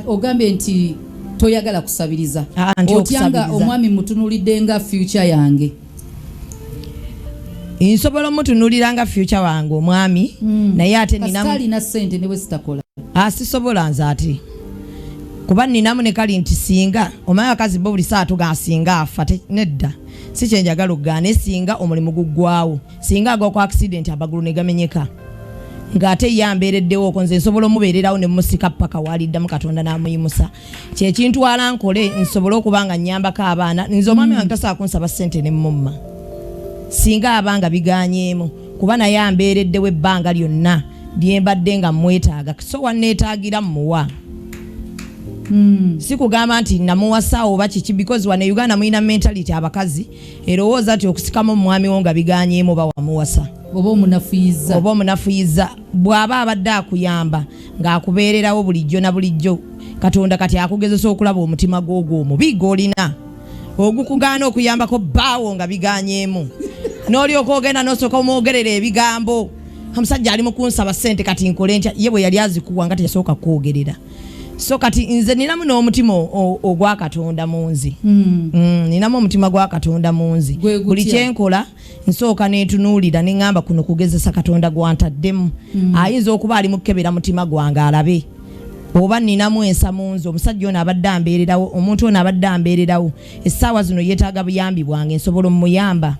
ogambe nti toyagala kusabiriza otyanga omwami mutunulidde nga future yange. Nsobola omutunulira nga future wange omwami naye ate nina ssente ne wesitakola sisobola nze ate kuba ninamu ne kali nti singa omanyi abakazi bo buli saa tugasinga afa nedda si kyenjagala okugaana singa omulimu guggwawo singa agwa ku accident amagulu ne gamenyeka ng'ate yambeereddewo okwo nze nsobola omubeererawo ne musika paka waliddamu Katonda n'amuyimusa kyekintwala nkole nsobole okuba nga nnyambako abaana nze omwami wange tasobola kunsaba ssente ne mumma singa abanga biganyeemu kuba naye ambeereddewo ebbanga lyonna lyembadde nga mwetaaga so wanneetaagira mmuwa. Si kugamba nti namuwasa oba kiki because wane Uganda mulina mentality abakazi erowooza nti okusikamu omwami wo nga biganyeemu oba wamuwasa oba omunafuyiza bw'aba abadde akuyamba ng'akubeererawo bulijjo na bulijjo Katonda kati akugezesa okulaba omutima gw'ogwo omubi gw'olina ogukugaana okuyambako bbaawo nga biganyeemu n'olyoka ogenda n'osooka omwogerera ebigambo omusajja ali mu kunsaba ssente kati nkole ntya ye bwe yali azikuwa nga teyasooka kwogerera. So kati nze ninamu n'omutima ogwa Katonda munzi. Ninamu omutima gwa Katonda munzi. Buli kyenkola nsooka neetunuulira ne ngamba kuno kugezesa Katonda gwantaddemu. Ayinza okuba ali mukebera mutima gwange alabe. Oba ninamu ensa munzi omusajja ono abadde ambeererawo omuntu ono abadde ambeererawo essaawa zino yeetaaga buyambi bwange nsobola omuyamba.